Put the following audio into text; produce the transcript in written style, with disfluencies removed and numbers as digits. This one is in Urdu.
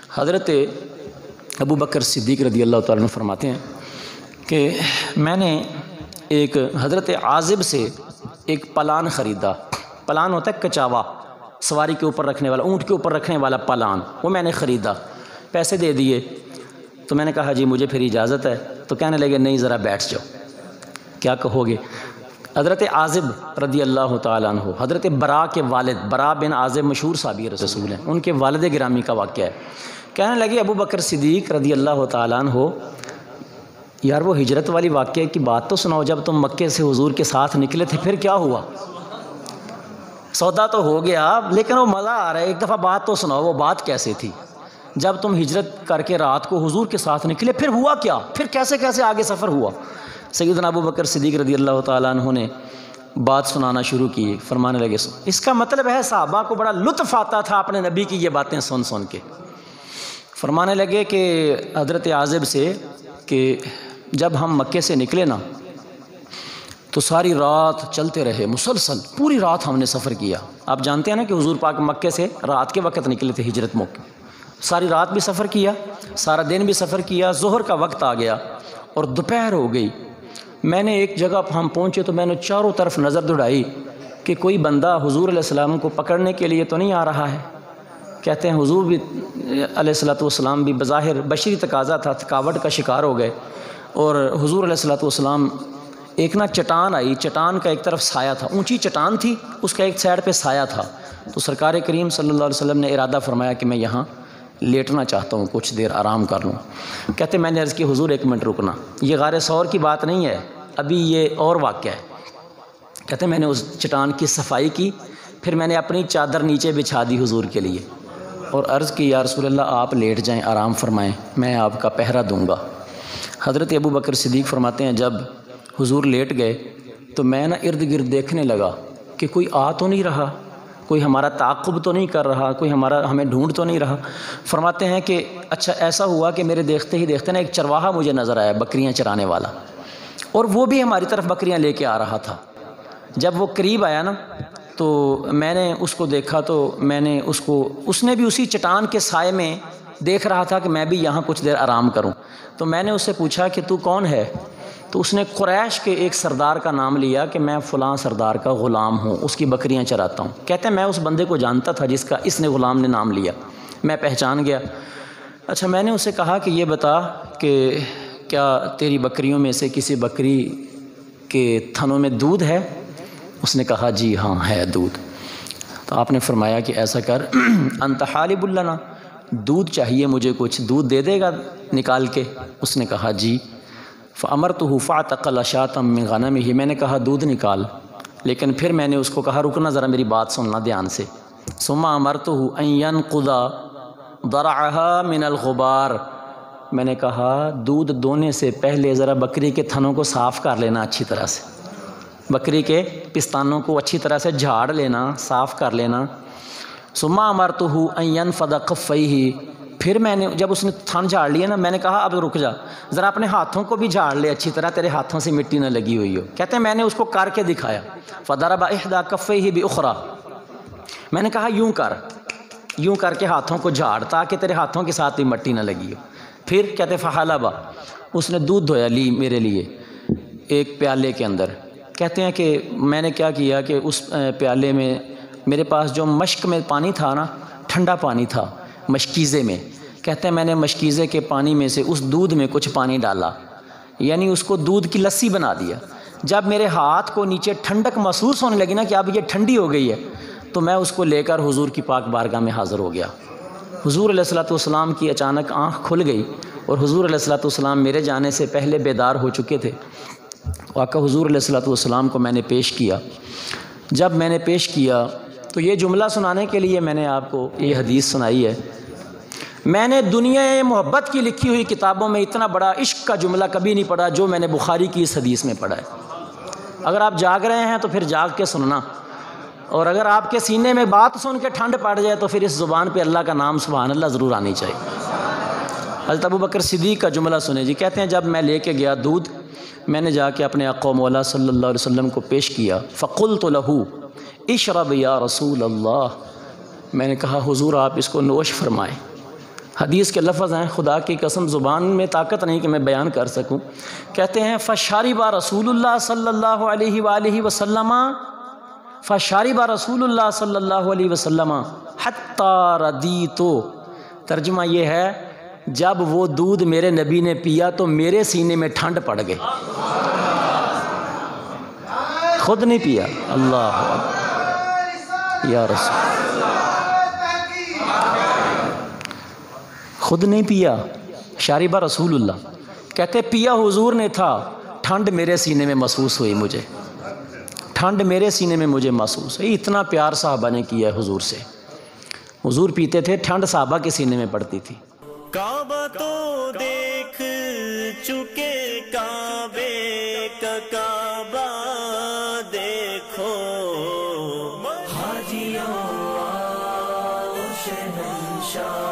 حضرت ابو بکر صدیق رضی اللہ تعالیٰ عنہ فرماتے ہیں کہ میں نے ایک حضرت عازب سے ایک پلان خریدا۔ پلان ہوتا ہے کچاوا، سواری کے اوپر رکھنے والا، اونٹ کے اوپر رکھنے والا پلان، وہ میں نے خریدا، پیسے دے دیے۔ تو میں نے کہا جی مجھے پھر اجازت ہے، تو کہنے لگے نہیں ذرا بیٹھ جاؤ۔ کیا کہو گے؟ حضرت عازب رضی اللہ تعالیٰ عنہ، حضرت برا کے والد، برا بن عازب مشہور صحابی رسول ہیں، ان کے والد گرامی کا واقعہ ہے۔ کہنے لگے ابو بکر صدیق رضی اللہ تعالیٰ عنہ، یار وہ ہجرت والی واقعے کی بات تو سناؤ، جب تم مکے سے حضور کے ساتھ نکلے تھے پھر کیا ہوا؟ سودا تو ہو گیا لیکن وہ مزہ آ رہا ہے، ایک دفعہ بات تو سناؤ، وہ بات کیسے تھی جب تم ہجرت کر کے رات کو حضور کے ساتھ نکلے؟ پھر ہوا کیا؟ پھر کیسے کیسے آگے سفر ہوا؟ سیدنا ابو بکر صدیق رضی اللہ تعالیٰ عنہ نے بات سنانا شروع کی، فرمانے لگے اس کا مطلب ہے صحابہ کو بڑا لطف آتا تھا اپنے نبی کی یہ باتیں سن سن کے۔ فرمانے لگے کہ حضرت عازب سے کہ جب ہم مکے سے نکلے نا تو ساری رات چلتے رہے، مسلسل پوری رات ہم نے سفر کیا۔ آپ جانتے ہیں نا کہ حضور پاک مکے سے رات کے وقت نکلے تھے ہجرت موقع، ساری رات بھی سفر کیا، سارا دن بھی سفر کیا، ظہر کا وقت آ گیا اور دوپہر ہو گئی۔ میں نے ایک جگہ ہم پہنچے تو میں نے چاروں طرف نظر دوڑائی کہ کوئی بندہ حضور علیہ السلام کو پکڑنے کے لیے تو نہیں آ رہا ہے۔ کہتے ہیں حضور بھی علیہ السلام بھی بظاہر بشری تقاضا تھا، تھکاوٹ کا شکار ہو گئے، اور حضور علیہ السلام ایک نا چٹان آئی، چٹان کا ایک طرف سایہ تھا، اونچی چٹان تھی، اس کا ایک سائڈ پہ سایہ تھا، تو سرکار کریم صلی اللہ علیہ وسلم نے ارادہ فرمایا کہ میں یہاں لیٹنا چاہتا ہوں، کچھ دیر آرام کر لوں۔ کہتے میں نے عرض کی حضور ایک منٹ رکنا، یہ غار ثور کی بات نہیں ہے، ابھی یہ اور واقعہ ہے۔ کہتے میں نے اس چٹان کی صفائی کی، پھر میں نے اپنی چادر نیچے بچھا دی حضور کے لیے اور عرض کی یا رسول اللہ آپ لیٹ جائیں، آرام فرمائیں، میں آپ کا پہرا دوں گا۔ حضرت ابو بکر صدیق فرماتے ہیں جب حضور لیٹ گئے تو میں نا ارد گرد دیکھنے لگا کہ کوئی آ تو نہیں رہا، کوئی ہمارا تعاقب تو نہیں کر رہا، کوئی ہمیں ڈھونڈ تو نہیں رہا۔ فرماتے ہیں کہ اچھا ایسا ہوا کہ میرے دیکھتے ہی دیکھتے نا ایک چرواہا مجھے نظر آیا، بکریاں چرانے والا، اور وہ بھی ہماری طرف بکریاں لے کے آ رہا تھا۔ جب وہ قریب آیا نا تو میں نے اس کو دیکھا، تو میں نے اس نے بھی اسی چٹان کے سائے میں دیکھ رہا تھا کہ میں بھی یہاں کچھ دیر آرام کروں۔ تو میں نے اس سے پوچھا کہ تو کون ہے؟ تو اس نے قریش کے ایک سردار کا نام لیا کہ میں فلاں سردار کا غلام ہوں، اس کی بکریاں چراتا ہوں۔ کہتے ہیں میں اس بندے کو جانتا تھا جس کا اس نے غلام نے نام لیا، میں پہچان گیا۔ اچھا میں نے اسے کہا کہ یہ بتا کہ کیا تیری بکریوں میں سے کسی بکری کے تھنوں میں دودھ ہے؟ اس نے کہا جی ہاں ہے دودھ۔ تو آپ نے فرمایا کہ ایسا کر انت حالب لنا، دودھ چاہیے مجھے، کچھ دودھ دے دے گا نکال کے؟ اس نے کہا جی۔ فامرتہ فاعتقل شاة من غنمہ، میں نے کہا دودھ نکال، لیکن پھر میں نے اس کو کہا رکنا ذرا میری بات سننا دھیان سے۔ ثم امرتہ ان ينقض ضرعها من الغبار، میں نے کہا دودھ دونے سے پہلے ذرا بکری کے تھنوں کو صاف کر لینا اچھی طرح سے، بکری کے پستانوں کو اچھی طرح سے جھاڑ لینا، صاف کر لینا۔ ثم امرتہ ان ينفض قفیہ، پھر میں نے جب اس نے تھن جھاڑ لیا نا، میں نے کہا اب رک جا، ذرا اپنے ہاتھوں کو بھی جھاڑ لے اچھی طرح، تیرے ہاتھوں سے مٹی نہ لگی ہوئی ہو۔ کہتے ہیں میں نے اس کو کر کے دکھایا، فضرب احدی کفیہ باخری، میں نے کہا یوں کر کے ہاتھوں کو جھاڑ تاکہ تیرے ہاتھوں کے ساتھ بھی مٹی نہ لگی ہو۔ پھر کہتے فحلب، اس نے دودھ دھویا لی میرے لیے ایک پیالے کے اندر۔ کہتے ہیں کہ میں نے کیا کیا کہ اس پیالے میں میرے پاس جو مشک میں پانی تھا نا، ٹھنڈا پانی تھا مشکیزے میں، کہتے ہیں میں نے مشکیزے کے پانی میں سے اس دودھ میں کچھ پانی ڈالا، یعنی اس کو دودھ کی لسی بنا دیا۔ جب میرے ہاتھ کو نیچے ٹھنڈک محسوس ہونے لگی نا کہ اب یہ ٹھنڈی ہو گئی ہے، تو میں اس کو لے کر حضور کی پاک بارگاہ میں حاضر ہو گیا۔ حضور علیہ السلام کی اچانک آنکھ کھل گئی اور حضور علیہ السلام میرے جانے سے پہلے بیدار ہو چکے تھے۔ واقعہ حضور علیہ السلام کو میں نے پیش کیا۔ جب میں نے پیش کیا تو یہ جملہ سنانے کے لیے میں نے آپ کو یہ حدیث سنائی ہے۔ میں نے دنیا محبت کی لکھی ہوئی کتابوں میں اتنا بڑا عشق کا جملہ کبھی نہیں پڑھا جو میں نے بخاری کی اس حدیث میں پڑھا ہے۔ اگر آپ جاگ رہے ہیں تو پھر جاگ کے سننا، اور اگر آپ کے سینے میں بات سن کے ٹھنڈ پڑ جائے تو پھر اس زبان پہ اللہ کا نام سبحان اللہ ضرور آنی چاہیے۔ حضرت ابو بکر صدیق کا جملہ سنیں جی۔ کہتے ہیں جب میں لے کے گیا دودھ، میں نے جا کے اپنے آقا و مولا صلی اللہ علیہ وسلم کو پیش کیا۔ فقلت له اشرب یا رسول اللہ، میں نے کہا حضور آپ اس کو نوش فرمائیں۔ حدیث کے لفظ ہیں، خدا کی قسم زبان میں طاقت نہیں کہ میں بیان کر سکوں. کہتے ہیں فشارب رسول اللہ صلی اللہ علیہ وآلہ وسلم، فشارب رسول اللہ صلی اللہ علیہ وسلم حتی ردیتو. ترجمہ یہ ہے جب وہ دودھ میرے نبی نے پیا تو میرے سینے میں ٹھنڈ پڑ گئی. خود نہیں پیا. اللہ یا رسول، خود نہیں پیا. شاربہ رسول اللہ کہتے پیا حضور نے تھا، ٹھنڈ میرے سینے میں محسوس ہوئی، مجھے ٹھنڈ میرے سینے میں مجھے محسوس ہوئی. اتنا پیار صحابہ نے کیا ہے حضور سے. حضور پیتے تھے، ٹھنڈ صحابہ کے سینے میں پڑتی تھی. کعبہ تو دیکھ چکے، کعبے کا کعبہ دیکھو، حاجیوں آؤ شہنشاہ